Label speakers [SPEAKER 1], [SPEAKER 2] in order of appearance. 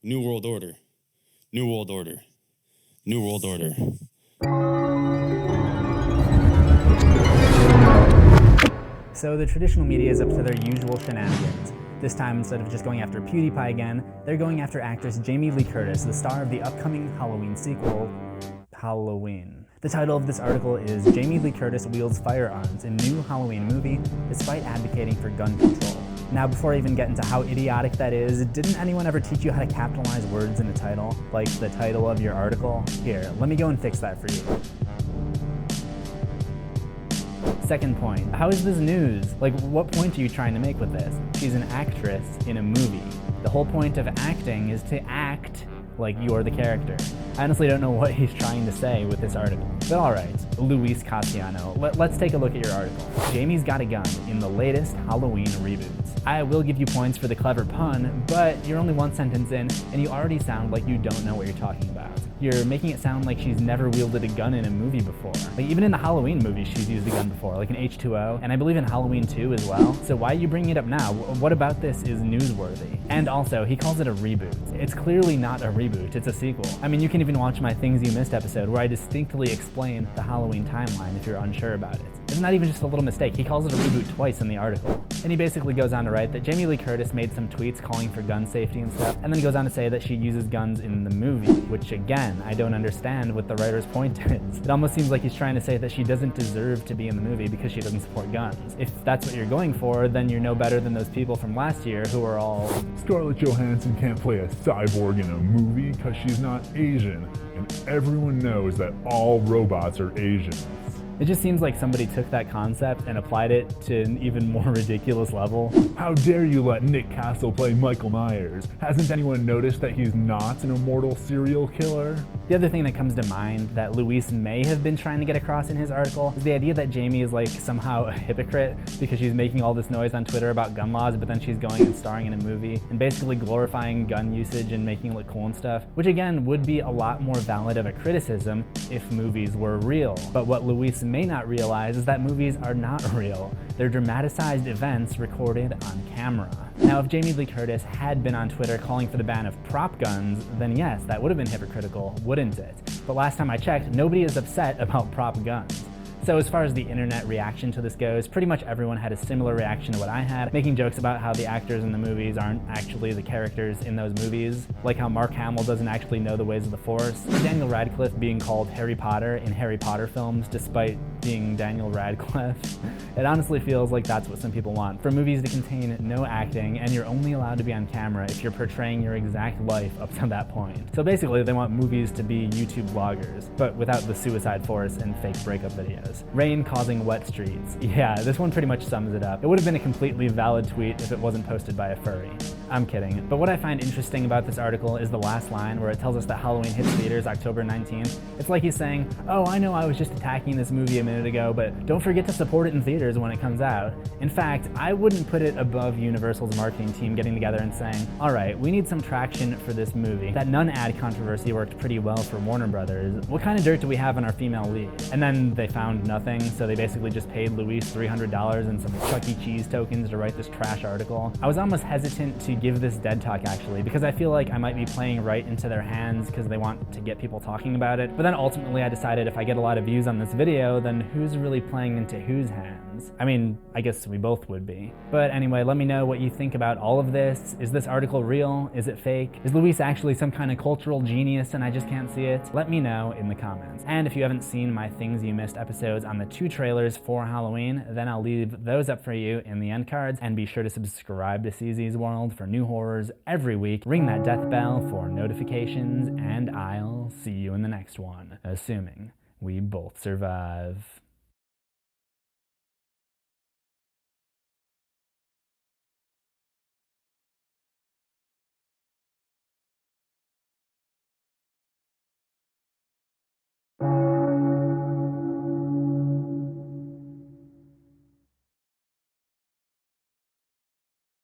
[SPEAKER 1] New World Order. New World Order. New World Order.
[SPEAKER 2] So the traditional media is up to their usual shenanigans. This time, instead of just going after PewDiePie again, they're going after actress Jamie Lee Curtis, the star of the upcoming Halloween sequel, Halloween. The title of this article is Jamie Lee Curtis Wields Firearms in New Halloween Movie Despite Advocating for Gun Control. Now, before I even get into how idiotic that is, didn't anyone ever teach you how to capitalize words in a title? Like the title of your article? Here, let me go and fix that for you. Second point, how is this news? Like, what point are you trying to make with this? She's an actress in a movie. The whole point of acting is to act like you're the character. I honestly don't know what he's trying to say with this article. But alright, Luis Cassiano, let's take a look at your article. Jamie's got a gun in the latest Halloween reboots. I will give you points for the clever pun, but you're only one sentence in, and you already sound like you don't know what you're talking about. You're making it sound like she's never wielded a gun in a movie before. Like, even in the Halloween movie, she's used a gun before, like in H2O, and I believe in Halloween 2 as well. So why are you bringing it up now? What about this is newsworthy? And also, he calls it a reboot. It's clearly not a reboot, it's a sequel. I mean, you can even watch my Things You Missed episode where I distinctly explain the Halloween timeline if you're unsure about it. It's not even just a little mistake. He calls it a reboot twice in the article. And he basically goes on to write that Jamie Lee Curtis made some tweets calling for gun safety and stuff, and then goes on to say that she uses guns in the movie, which again, I don't understand what the writer's point is. It almost seems like he's trying to say that she doesn't deserve to be in the movie because she doesn't support guns. If that's what you're going for, then you're no better than those people from last year who are all,
[SPEAKER 3] Scarlett Johansson can't play a cyborg in a movie because she's not Asian, and everyone knows that all robots are Asians.
[SPEAKER 2] It just seems like somebody took that concept and applied it to an even more ridiculous level.
[SPEAKER 3] How dare you let Nick Castle play Michael Myers? Hasn't anyone noticed that he's not an immortal serial killer?
[SPEAKER 2] The other thing that comes to mind that Luis may have been trying to get across in his article is the idea that Jamie is like somehow a hypocrite because she's making all this noise on Twitter about gun laws, but then she's going and starring in a movie and basically glorifying gun usage and making it look cool and stuff, which again would be a lot more valid of a criticism if movies were real. But what Luis may not realize is that movies are not real. They're dramatized events recorded on camera. Now, if Jamie Lee Curtis had been on Twitter calling for the ban of prop guns, then yes, that would have been hypocritical, wouldn't it? But last time I checked, nobody is upset about prop guns. So as far as the internet reaction to this goes, pretty much everyone had a similar reaction to what I had, making jokes about how the actors in the movies aren't actually the characters in those movies, like how Mark Hamill doesn't actually know the ways of the Force, Daniel Radcliffe being called Harry Potter in Harry Potter films despite being Daniel Radcliffe. It honestly feels like that's what some people want, for movies to contain no acting, and you're only allowed to be on camera if you're portraying your exact life up to that point. So basically they want movies to be YouTube vloggers, but without the suicide force and fake breakup videos. Rain causing wet streets. Yeah, this one pretty much sums it up. It would have been a completely valid tweet if it wasn't posted by a furry. I'm kidding. But what I find interesting about this article is the last line where it tells us that Halloween hits theaters October 19th. It's like he's saying, oh, I know I was just attacking this movie a minute ago, but don't forget to support it in theaters when it comes out. In fact, I wouldn't put it above Universal's marketing team getting together and saying, all right, we need some traction for this movie. That nun ad controversy worked pretty well for Warner Brothers. What kind of dirt do we have on our female lead? And then they found nothing, so they basically just paid Luis $300 and some Chuck E. Cheese tokens to write this trash article. I was almost hesitant to give this dead talk actually, because I feel like I might be playing right into their hands because they want to get people talking about it. But then ultimately I decided if I get a lot of views on this video, then who's really playing into whose hands? I mean, I guess we both would be. But anyway, let me know what you think about all of this. Is this article real? Is it fake? Is Luis actually some kind of cultural genius and I just can't see it? Let me know in the comments. And if you haven't seen my Things You Missed episodes on the 2 trailers for Halloween, then I'll leave those up for you in the end cards, and be sure to subscribe to CZsWorld for new horrors every week. Ring that death bell for notifications, and I'll see you in the next one, assuming we both survive.